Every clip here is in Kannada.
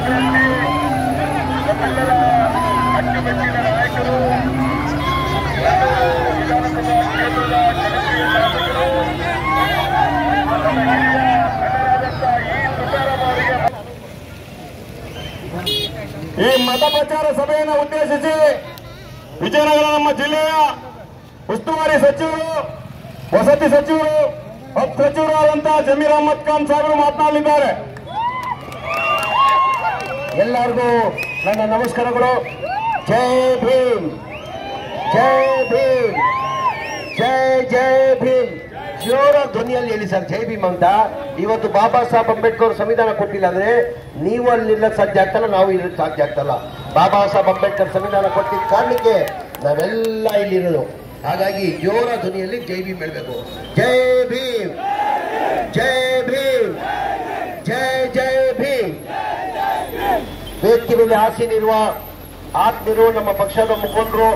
ಈ ಮತ ಪ್ರಚಾರ ಸಭೆಯನ್ನು ಉದ್ದೇಶಿಸಿ ವಿಜಯನಗರ ನಮ್ಮ ಜಿಲ್ಲೆಯ ಉಸ್ತುವಾರಿ ಸಚಿವರು, ವಸತಿ ಸಚಿವರು, ಸಚಿವರು ಆದಂತಹ ಜಮೀರ್ ಅಹಮದ್ ಖಾನ್ ಸಾಹೇಬರು ಮಾತನಾಡಲಿದ್ದಾರೆ. ಎಲ್ಲರಿಗೂ ನನ್ನ ನಮಸ್ಕಾರಗಳು. ಜೈ ಭೀಮ್, ಜೈ ಭೀಮ್, ಜೈ ಜೈ ಭೀಮ್. ಜೋರ ಧ್ವನಿಯಲ್ಲಿ ಹೇಳಿ ಸರ್ ಜೈ ಭೀಮ್ ಅಂತ. ಇವತ್ತು ಬಾಬಾ ಸಾಹೇಬ್ ಅಂಬೇಡ್ಕರ್ ಸಂವಿಧಾನ ಕೊಟ್ಟಿಲ್ಲ ಅಂದ್ರೆ ನೀವು ಅಲ್ಲಿರ್ಲಕ್ಕೆ ಸಾಧ್ಯ ಆಗ್ತಲ್ಲ, ನಾವು ಇರ್ಲಿಕ್ಕೆ ಸಾಧ್ಯ ಆಗ್ತಲ್ಲ. ಬಾಬಾ ಸಾಹೇಬ್ ಅಂಬೇಡ್ಕರ್ ಸಂವಿಧಾನ ಕೊಟ್ಟಿದ್ದ ಕಾರಣಕ್ಕೆ ನಾವೆಲ್ಲ ಇಲ್ಲಿರೋದು. ಹಾಗಾಗಿ ಜೋರ ಧ್ವನಿಯಲ್ಲಿ ಜೈ ಭೀಮ್ ಹೇಳಬೇಕು. ಜೈ ಭೀಮ್, ಜೈ ಭೀಮ್, ಜೈ ಜೈ ಭೀಮ್. ವೇದಿಕೆ ಮೇಲೆ ಆಸೀನಿರುವ ಆತ್ಮೀಯರು, ನಮ್ಮ ಪಕ್ಷದ ಮುಖಂಡರು,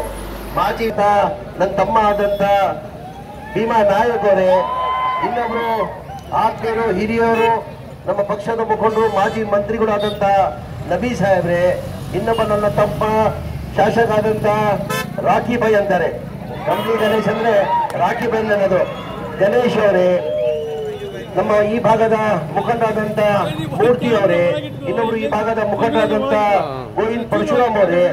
ಮಾಜಿ ನನ್ನ ತಮ್ಮ ಆದಂತ ಭೀಮಾ ನಾಯಕ್ ಅವರೇ, ಇನ್ನೊಬ್ರು ಆತ್ಮೀಯರು, ಹಿರಿಯರು, ನಮ್ಮ ಪಕ್ಷದ ಮುಖಂಡರು, ಮಾಜಿ ಮಂತ್ರಿಗಳಾದಂತ ನಬಿ ಸಾಹೇಬ್ರೆ, ಇನ್ನೊಬ್ಬ ನನ್ನ ತಮ್ಮ ಶಾಸಕ ಆದಂತ ರಾಖಿ ಬೈ ಅಂತಾರೆ. ಕಂಪ್ಲಿ ಗಣೇಶ್ ಅಂದ್ರೆ ರಾಖಿ ಬೈ ಅನ್ನೋದು. ಗಣೇಶ್ ಅವರೇ, ನಮ್ಮ ಈ ಭಾಗದ ಮುಖಂಡರಾದಂತ ಮೂರ್ತಿ ಅವರೇ, ಇನ್ನೊಬ್ರು ಈ ಭಾಗದ ಮುಖಂಡರಾದಂತ ಗೋವಿಂದ್ ಪರಶುರಾಮ್ ಅವರೇ,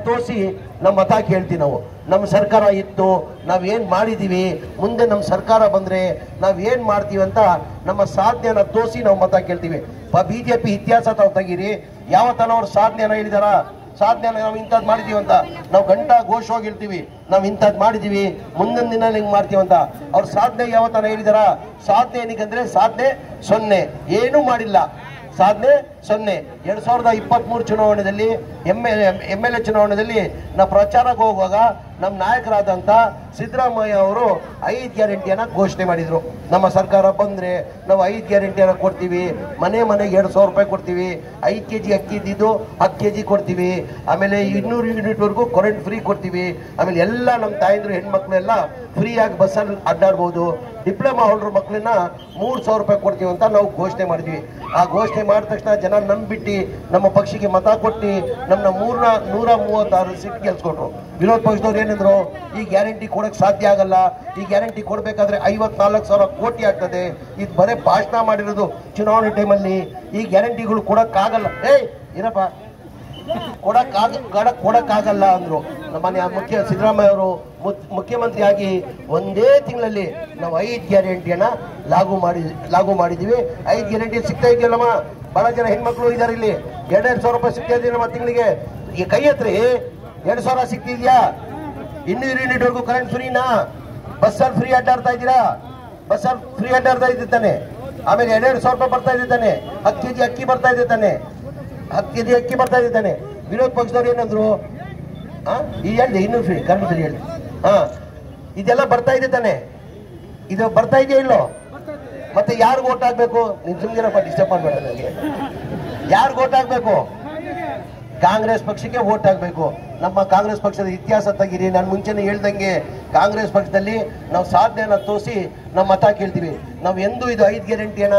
ತೋರಿಸಿ ನಮ್ಮ ಮತ ಕೇಳ್ತೀವಿ. ನಾವು ನಮ್ಮ ಸರ್ಕಾರ ಇತ್ತು, ನಾವೇನ್ ಮಾಡಿದೀವಿ, ಮುಂದೆ ನಮ್ಮ ಸರ್ಕಾರ ಬಂದ್ರೆ ನಾವೇನ್ ಮಾಡ್ತೀವಿ ಅಂತ ನಮ್ಮ ಸಾಧನೆಯನ್ನ ತೋರಿಸಿ ನಾವು ಮತ ಕೇಳ್ತೀವಿ. ಬಿಜೆಪಿ ಇತಿಹಾಸ ತಾವು ತೆಗೀರಿ, ಯಾವತ್ತನ ಅವ್ರ ಸಾಧನೆಯನ್ನ ಹೇಳಿದಾರ, ಸಾಧನೆ ನಾವು ಇಂಥದ್ದು ಮಾಡಿದೀವಿ ಅಂತ ನಾವು ಗಂಟಾ ಘೋಷವಾಗಿ ಹೇಳ್ತೀವಿ, ನಾವು ಇಂಥದ್ದು ಮಾಡಿದೀವಿ, ಮುಂದಿನ ದಿನ ಹಿಂಗ್ ಮಾಡ್ತೀವಿ ಅಂತ. ಅವ್ರ ಸಾಧನೆ ಯಾವತ್ತನ ಹೇಳಿದಾರ? ಸಾಧನೆ ಏನಕ್ಕಂದ್ರೆ ಸಾಧನೆ 0, ಏನೂ ಮಾಡಿಲ್ಲ, ಸಾಧನೆ 0. 2023 ಚುನಾವಣೆಯಲ್ಲಿ MLA ಚುನಾವಣೆಯಲ್ಲಿ ನಾವು ಪ್ರಚಾರಕ್ಕೆ ಹೋಗುವಾಗ ನಮ್ಮ ನಾಯಕರಾದಂತ ಸಿದ್ದರಾಮಯ್ಯ ಅವರು 5 ಗ್ಯಾರಂಟಿಯನ್ನ ಘೋಷಣೆ ಮಾಡಿದ್ರು. ನಮ್ಮ ಸರ್ಕಾರ ಬಂದ್ರೆ ನಾವು 5 ಗ್ಯಾರಂಟಿಯನ್ನ ಕೊಡ್ತೀವಿ, ಮನೆಗೆ 2,000 ರೂಪಾಯಿ ಕೊಡ್ತೀವಿ, 5 kg ಅಕ್ಕಿ ಇದ್ದಿದ್ದು 10 kg ಕೊಡ್ತೀವಿ, ಆಮೇಲೆ 200 ಯೂನಿಟ್ ವರೆಗೂ ಕರೆಂಟ್ ಫ್ರೀ ಕೊಡ್ತೀವಿ, ಆಮೇಲೆ ಎಲ್ಲ ನಮ್ಮ ತಾಯಂದ್ರು ಹೆಣ್ಮಕ್ಳು ಎಲ್ಲ ಫ್ರೀ ಆಗಿ ಬಸ್ಸಲ್ಲಿ ಅಡ್ಡಾಡ್ಬೋದು, ಡಿಪ್ಲೊಮಾ ಹೋಲ್ಡರ್ ಮಕ್ಕಳನ್ನ 3,000 ರೂಪಾಯಿ ಕೊಡ್ತೀವಿ ಅಂತ ನಾವು ಘೋಷಣೆ ಮಾಡಿದ್ವಿ. ಆ ಘೋಷಣೆ ಮಾಡಿದ ತಕ್ಷಣ ಜನ ನಂಬಿಟ್ಟು ನಮ್ಮ ಪಕ್ಷಕ್ಕೆ ಮತ ಕೊಟ್ಟು ನಮ್ಮನ್ನ 136 ಸೀಟ್ ಗೆಲ್ಸ್ಕೊಟ್ರು. ವಿರೋಧ ಪಕ್ಷದವ್ರು ಏನಂದ್ರು, ಈ ಗ್ಯಾರಂಟಿ ಕೊಡಕ್ ಸಾಧ್ಯ ಆಗಲ್ಲ, ಈ ಗ್ಯಾರಂಟಿ ಕೊಡ್ಬೇಕಾದ್ರೆ 54,000 ಕೋಟಿ ಆಗ್ತದೆ, ಇದು ಬರೇ ಭಾಷಣ ಮಾಡಿರೋದು ಚುನಾವಣೆ ಟೈಮಲ್ಲಿ, ಈ ಗ್ಯಾರಂಟಿಗಳು ಕೊಡಕ್ಕಾಗಲ್ಲ, ಇರಪ್ಪ ಕೊಡಕ್ಕಾಗಲ್ಲ ಅಂದ್ರು. ನಮ್ಮ ಸಿದ್ದರಾಮಯ್ಯ ಅವರು ಮುಖ್ಯಮಂತ್ರಿ ಆಗಿ ಒಂದೇ ತಿಂಗಳಲ್ಲಿ ನಾವು 5 ಗ್ಯಾರಂಟಿಯನ್ನ ಲಾಗು ಮಾಡಿದೀವಿ. 5 ಗ್ಯಾರಂಟಿ ಸಿಗ್ತಾ ಇದೆಯಲ್ಲಮ್ಮ, ಬಹಳ ಜನ ಹೆಣ್ಮಕ್ಳು ಇದಾರೆ ಇಲ್ಲಿ, 2,000 ರೂಪಾಯಿ ಸಿಗ್ತಾ ಇದೆಯಾ ನಮ್ಮ ತಿಂಗಳಿಗೆ? ಈ ಕೈ ಹತ್ರಿ 2,000 ಸಿಗ್ತಿದ್ಯಾ? 200 ಯೂನಿಟ್ ವರೆಗೂ ಕರೆಂಟ್ ಫ್ರೀನಾ? ಬಸ್ಸಲ್ಲಿ ಫ್ರೀ ಅಡ್ಡಾಡ್ತಾ ಇದ್ದೀರಾ? ಬಸ್ಸಲ್ಲಿ ಫ್ರೀ ಅಡ್ಡಾಡ್ತಾ ಇದ್ದಾನೆ. ಆಮೇಲೆ 2,000 ರೂಪಾಯಿ ಬರ್ತಾ ಇದ್ದಾನೆ, 10 kg ಅಕ್ಕಿ ಬರ್ತಾ ಇದ್ದಾನೆ, 10 kg ಅಕ್ಕಿ ಬರ್ತಾ ಇದ್ದಾನೆ. ವಿರೋಧ ಪಕ್ಷದವ್ರು ಏನಂದ್ರು, ಈಗ ಹೇಳಿದೆ 200 ಫ್ರೀ ಕರೆಂಟ್ ಫ್ರೀ ಹೇಳಿ. ಇದೆಲ್ಲ ಬರ್ತಾ ಇದೆ ತಾನೆ, ಇದು ಬರ್ತಾ ಇದೆಯಾ ಇಲ್ಲೋ? ಮತ್ತೆ ಯಾರು ಓಟ್ ಹಾಕ್ಬೇಕು? ನೀನ್ ಸುಮ್ಗಿರಪ್ಪ, ಡಿಸ್ಟರ್ಬ್ ಮಾಡ್ಬೇಡ ನನಗೆ. ಯಾರು ಓಟ್ ಹಾಕ್ಬೇಕು? ಕಾಂಗ್ರೆಸ್ ಪಕ್ಷಕ್ಕೆ ವೋಟ್ ಹಾಕಬೇಕು. ನಮ್ಮ ಕಾಂಗ್ರೆಸ್ ಪಕ್ಷದ ಇತಿಹಾಸ ತೆಗೀರಿ. ನಾನು ಮುಂಚೆನೇ ಹೇಳ್ದಂಗೆ ಕಾಂಗ್ರೆಸ್ ಪಕ್ಷದಲ್ಲಿ ನಾವು ಸಾಧನೆಯನ್ನ ತೋರಿಸಿ ನಾವು ಮತ ಕೇಳ್ತೀವಿ. ನಾವು ಎಂದು ಇದು 5 ಗ್ಯಾರಂಟಿಯನ್ನ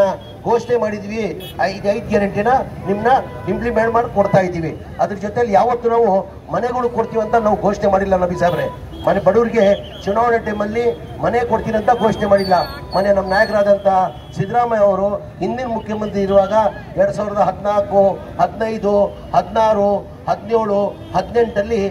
ಘೋಷಣೆ ಮಾಡಿದ್ವಿ, 5 ಗ್ಯಾರಂಟಿನ ನಿಮ್ನ ಇಂಪ್ಲಿಮೆಂಟ್ ಮಾಡಿ ಕೊಡ್ತಾ ಇದ್ದೀವಿ. ಅದ್ರ ಜೊತೆಲಿ ಯಾವತ್ತು ನಾವು ಮನೆಗಳು ಕೊಡ್ತೀವಿ ಅಂತ ನಾವು ಘೋಷಣೆ ಮಾಡಿಲ್ಲ ನಬಿ ಸಾಹೇಬ್ರೆ. ಮನೆ ಬಡವರಿಗೆ ಚುನಾವಣೆ ಟೈಮಲ್ಲಿ ಮನೆ ಕೊಡ್ತೀನಿ ಅಂತ ಘೋಷಣೆ ಮಾಡಿಲ್ಲ. ಮನೆ ನಮ್ಮ ನಾಯಕರಾದಂಥ ಸಿದ್ದರಾಮಯ್ಯ ಅವರು ಹಿಂದಿನ ಮುಖ್ಯಮಂತ್ರಿ ಇರುವಾಗ 2014, 15, 16, 17, 18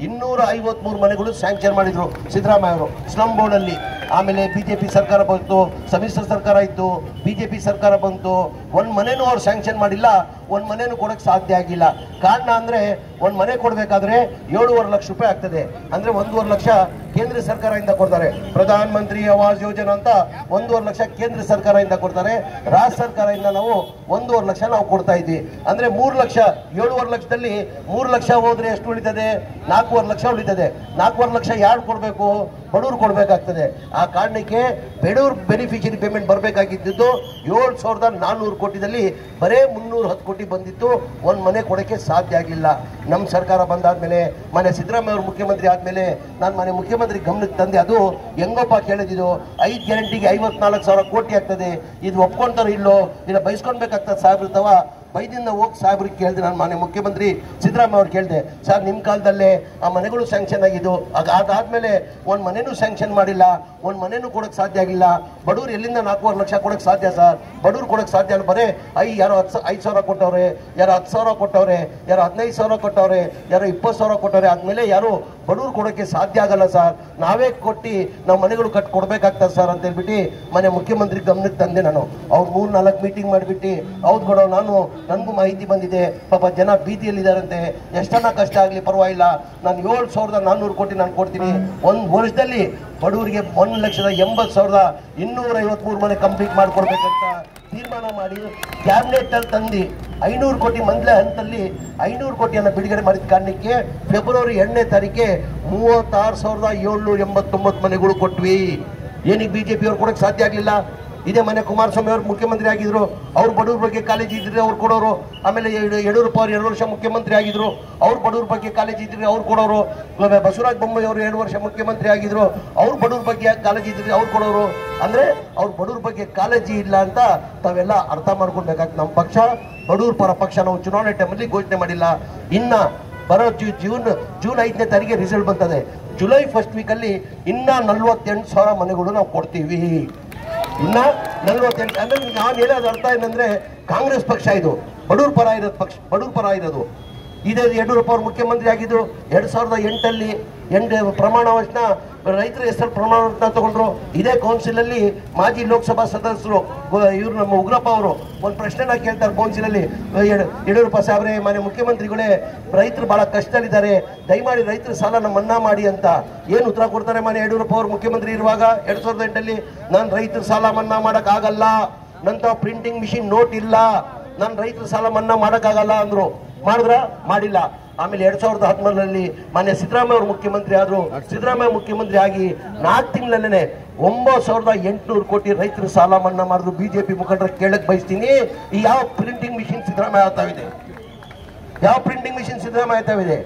1,80,253 ಮನೆಗಳು ಸ್ಯಾಂಕ್ಷನ್ ಮಾಡಿದ್ರು ಸಿದ್ದರಾಮಯ್ಯ ಅವರು ಸ್ಲಮ್ ಬೋರ್ಡ್ ಅಲ್ಲಿ. ಆಮೇಲೆ ಬಿಜೆಪಿ ಸರ್ಕಾರ ಬಂತು, ಸಮ್ಮಿಶ್ರ ಸರ್ಕಾರ ಇತ್ತು, ಬಿಜೆಪಿ ಸರ್ಕಾರ ಬಂತು, ಒಂದು ಮನೆನೂ ಅವ್ರು ಸ್ಯಾಂಕ್ಷನ್ ಮಾಡಿಲ್ಲ, ಒಂದು ಮನೆನೂ ಕೊಡಕ್ಕೆ ಸಾಧ್ಯ ಆಗಿಲ್ಲ. ಕಾರಣ ಅಂದ್ರೆ ಒಂದು ಮನೆ ಕೊಡಬೇಕಾದ್ರೆ 7.5 ಲಕ್ಷ ರೂಪಾಯಿ ಆಗ್ತದೆ. ಅಂದ್ರೆ 1.5 ಲಕ್ಷ ಕೇಂದ್ರ ಸರ್ಕಾರದಿಂದ ಕೊಡ್ತಾರೆ. ಪ್ರಧಾನ ಮಂತ್ರಿ ಆವಾಸ್ ಯೋಜನಾ ಅಂತ 1.5 ಲಕ್ಷ ಕೇಂದ್ರ ಸರ್ಕಾರದಿಂದ ಕೊಡ್ತಾರೆ, ರಾಜ್ಯ ಸರ್ಕಾರದಿಂದ ನಾವು 1.5 ಲಕ್ಷ ನಾವು ಕೊಡ್ತಾ ಇದ್ವಿ. ಅಂದ್ರೆ 3 ಲಕ್ಷ, 7.5 ಲಕ್ಷದಲ್ಲಿ 3 ಲಕ್ಷ ಹೋದ್ರೆ ಎಷ್ಟು ಉಳಿತದೆ? 4.5 ಲಕ್ಷ ಉಳಿತದೆ. 4.5 ಲಕ್ಷ ಯಾರು ಕೊಡಬೇಕು? ಬಡವರು ಕೊಡಬೇಕಾಗ್ತದೆ. ಆ ಕಾರಣಕ್ಕೆ ಬಡವರು ಬೆನಿಫಿಷರಿ ಪೇಮೆಂಟ್ ಬರಬೇಕಾಗಿದ್ದು 7,400 ಕೋಟಿದಲ್ಲಿ ಬರೇ 310 ಕೋಟಿ ಬಂದಿತ್ತು. ಒಂದು ಮನೆ ಕೊಡಕ್ಕೆ ಸಾಧ್ಯ ಆಗಿಲ್ಲ. ನಮ್ಮ ಸರ್ಕಾರ ಬಂದಾದ್ಮೇಲೆ, ಮನೆ ಸಿದ್ದರಾಮಯ್ಯ ಅವರು ಮುಖ್ಯಮಂತ್ರಿ ಆದ್ಮೇಲೆ, ನಾನು ಮನೆ ಮುಖ್ಯಮಂತ್ರಿ ಮುಖ್ಯಮಂತ್ರಿ ಗಮನಕ್ಕೆ ತಂದೆ. ಅದು ಹೆಂಗಪ್ಪ ಕೇಳಿದ್ದು 5 ಗ್ಯಾರಂಟಿಗೆ 54,000 ಕೋಟಿ ಆಗ್ತದೆ, ಇದು ಒಪ್ಕೊಂತಾರೋ ಇಲ್ಲೋ, ಇಲ್ಲ ಬಯಸ್ಕೊಳ್ಬೇಕಾಗ್ತದೆ ಸಾಹೇಬ್ರತವ ಬೈದಿಂದ ಹೋಗಿ ಸಾಹೇಬ್ರಿಗೆ ಕೇಳಿದೆ. ನಾನು ಮಾನ್ಯ ಮುಖ್ಯಮಂತ್ರಿ ಸಿದ್ದರಾಮಯ್ಯ ಅವ್ರು ಕೇಳಿದೆ, ಸರ್ ನಿಮ್ಮ ಕಾಲದಲ್ಲೇ ಆ ಮನೆಗಳು ಸ್ಯಾಂಕ್ಷನ್ ಆಗಿದ್ದು, ಅದಾದ್ಮೇಲೆ ಒಂದು ಮನೆನೂ ಸ್ಯಾಂಕ್ಷನ್ ಮಾಡಿಲ್ಲ, ಒಂದು ಮನೆನೂ ಕೊಡೋಕ್ಕೆ ಸಾಧ್ಯ ಆಗಿಲ್ಲ. ಬಡವ್ರು ಎಲ್ಲಿಂದ 4.5 ಲಕ್ಷ ಕೊಡೋಕ್ಕೆ ಸಾಧ್ಯ ಸರ್? ಬಡವ್ರು ಕೊಡೋಕ್ಕೆ ಸಾಧ್ಯ ಅಲ್ಲ. ಬರೀ ಯಾರೋ 5,000 ಕೊಟ್ಟವ್ರೆ, ಯಾರೋ 10,000 ಕೊಟ್ಟವ್ರೆ, ಯಾರೋ 15,000 ಕೊಟ್ಟವ್ರೆ, ಯಾರೋ 20,000 ಕೊಟ್ಟವ್ರೆ. ಆದ್ಮೇಲೆ ಯಾರು ಬಡವ್ರು ಕೊಡೋಕ್ಕೆ ಸಾಧ್ಯ ಆಗಲ್ಲ ಸರ್, ನಾವೇ ಕೊಟ್ಟು ನಾವು ಮನೆಗಳು ಕೊಡ್ಬೇಕಾಗ್ತದೆ ಸರ್ ಅಂತ ಹೇಳ್ಬಿಟ್ಟು ಮನೆ ಮುಖ್ಯಮಂತ್ರಿ ಗಮನಕ್ಕೆ ತಂದೆ. ನಾನು ಅವ್ರು 3-4 ಮೀಟಿಂಗ್ ಮಾಡಿಬಿಟ್ಟು ಹೌದು ಕೊಡೋ, ನನಗೂ ಮಾಹಿತಿ ಬಂದಿದೆ, ಪಾಪ ಜನ ಬೀದಿಯಲ್ಲಿದ್ದಾರಂತೆ, ಎಷ್ಟನ್ನ ಕಷ್ಟ ಆಗಲಿ ಪರವಾಗಿಲ್ಲ, ನಾನು 7,400 ಕೋಟಿ ನಾನು ಕೊಡ್ತೀನಿ, ಒಂದು ವರ್ಷದಲ್ಲಿ ಬಡವರಿಗೆ 1,80,253 ಮನೆ ಕಂಪ್ಲೀಟ್ ಮಾಡಿಕೊಡ್ಬೇಕಂತ ತೀರ್ಮಾನ ಮಾಡಿ ಕ್ಯಾಬಿನೆಟ್ ಅಲ್ಲಿ ತಂದು 500 ಕೋಟಿ ಮೊದಲೇ ಹಂತದಲ್ಲಿ 500 ಕೋಟಿಯನ್ನು ಬಿಡುಗಡೆ ಮಾಡಿದ ಕಾರಣಕ್ಕೆ ಫೆಬ್ರವರಿ 2ನೇ ತಾರೀಕಿಗೆ 36,789 ಮನೆಗಳು ಕೊಟ್ವಿ. ಏನಿಗೆ ಬಿಜೆಪಿ ಅವ್ರು ಕೊಡಕ್ಕೆ ಸಾಧ್ಯ ಆಗಲಿಲ್ಲ? ಇದೇ ಮನೆ ಕುಮಾರಸ್ವಾಮಿ ಅವರು ಮುಖ್ಯಮಂತ್ರಿ ಆಗಿದ್ರು, ಅವ್ರು ಬಡವ್ರ ಬಗ್ಗೆ ಕಾಳಜಿ ಇದ್ರೆ ಅವ್ರು ಕೊಡೋರು. ಆಮೇಲೆ ಯಡಿಯೂರಪ್ಪ ಅವ್ರು 2 ವರ್ಷ ಮುಖ್ಯಮಂತ್ರಿ ಆಗಿದ್ರು, ಅವ್ರು ಬಡವ್ರ ಬಗ್ಗೆ ಕಾಳಜಿ ಇದ್ರೆ ಅವ್ರು ಕೊಡೋರು. ಬಸವರಾಜ ಬೊಮ್ಮಾಯಿ ಅವರು 2 ವರ್ಷ ಮುಖ್ಯಮಂತ್ರಿ ಆಗಿದ್ರು, ಅವ್ರು ಬಡವ್ರ ಬಗ್ಗೆ ಕಾಳಜಿ ಇದ್ರೆ ಅವ್ರು ಕೊಡೋರು. ಅಂದ್ರೆ ಅವ್ರು ಬಡವ್ರ ಬಗ್ಗೆ ಕಾಳಜಿ ಇಲ್ಲ ಅಂತ ತಾವೆಲ್ಲ ಅರ್ಥ ಮಾಡ್ಕೊಳ್ಬೇಕಾಗ್ತದೆ. ನಮ್ಮ ಪಕ್ಷ ಬಡವ್ರ ಪರ ಪಕ್ಷ. ನಾವು ಚುನಾವಣೆ ಟೈಮಲ್ಲಿ ಘೋಷಣೆ ಮಾಡಿಲ್ಲ. ಇನ್ನ ಬರೋ ಜೂನ್ 5ನೇ ತಾರೀಕಿಗೆ ರಿಸಲ್ಟ್ ಬರ್ತದೆ. ಜುಲೈ ಫಸ್ಟ್ ವೀಕಲ್ಲಿ ಇನ್ನ 48,000 ಮನೆಗಳು ನಾವು ಕೊಡ್ತೀವಿ. ಇನ್ನ 48 ಅಂದ್ರೆ ನಾನು ಹೇಳೋದು ಅರ್ಥ ಏನಂದ್ರೆ ಕಾಂಗ್ರೆಸ್ ಪಕ್ಷ ಇದು ಬಡವ್ರ ಪರ ಇರೋದು ಪಕ್ಷ, ಬಡವ್ರ ಪರ ಇರೋದು. ಇದೇ ಯಡಿಯೂರಪ್ಪ ಅವರು ಮುಖ್ಯಮಂತ್ರಿ ಆಗಿದ್ರು 2008ಅಲ್ಲಿ ಪ್ರಮಾಣ ವಚನ ರೈತರ ಹೆಸರು ಪ್ರಮಾಣ ವಚನ ತಗೊಂಡ್ರು. ಇದೇ ಕೌನ್ಸಿಲ್ ಅಲ್ಲಿ ಮಾಜಿ ಲೋಕಸಭಾ ಸದಸ್ಯರು ಇವರು ನಮ್ಮ ಉಗ್ರಪ್ಪ ಅವರು ಒಂದು ಪ್ರಶ್ನೆನ ಕೇಳ್ತಾರೆ ಕೌನ್ಸಿಲಲ್ಲಿ, ಯಡಿಯೂರಪ್ಪ ಸಾಹೇಬ್ರೆ ಮಾನ್ಯ ಮುಖ್ಯಮಂತ್ರಿಗಳೇ ರೈತರು ಬಹಳ ಕಷ್ಟದಲ್ಲಿದ್ದಾರೆ, ದಯಮಾಡಿ ರೈತರ ಸಾಲನ ಮನ್ನಾ ಮಾಡಿ ಅಂತ. ಏನು ಉತ್ತರ ಕೊಡ್ತಾರೆ ಮಾನ್ಯ ಯಡಿಯೂರಪ್ಪ ಅವರು ಮುಖ್ಯಮಂತ್ರಿ ಇರುವಾಗ 2008ಅಲ್ಲಿ? ನಾನು ರೈತರ ಸಾಲ ಮನ್ನಾ ಮಾಡಕ್ ಆಗಲ್ಲ, ನಂತ ಪ್ರಿಂಟಿಂಗ್ ಮಿಷಿನ್ ನೋಟ್ ಇಲ್ಲ, ನಾನು ರೈತರ ಸಾಲ ಮನ್ನಾ ಮಾಡಕ್ಕಾಗಲ್ಲ ಅಂದ್ರು. ಮಾಡಿದ್ರ? ಮಾಡಿಲ್ಲ. ಆಮೇಲೆ 2013ರಲ್ಲಿ ಮಾನ್ಯ ಸಿದ್ದರಾಮಯ್ಯ ಅವರು ಮುಖ್ಯಮಂತ್ರಿ ಆದ್ರು. ಸಿದ್ದರಾಮಯ್ಯ ಮುಖ್ಯಮಂತ್ರಿ ಆಗಿ 4 ತಿಂಗಳಲ್ಲೇ 9,800 ಕೋಟಿ ರೈತರ ಸಾಲ ಮನ್ನಾ ಮಾಡಿದ್ರು. ಬಿಜೆಪಿ ಮುಖಂಡರ ಕೇಳಕ್ ಬಯಸ್ತೀನಿ, ಈ ಯಾವ ಪ್ರಿಂಟಿಂಗ್ ಮಿಷಿನ್ ಸಿದ್ದರಾಮಯ್ಯ ಆಗ್ತಾವಿದೆ? ಯಾವ ಪ್ರಿಂಟಿಂಗ್ ಮಿಷಿನ್ ಸಿದ್ದರಾಮಯ್ಯ ಆಗ್ತಾವಿದೆ?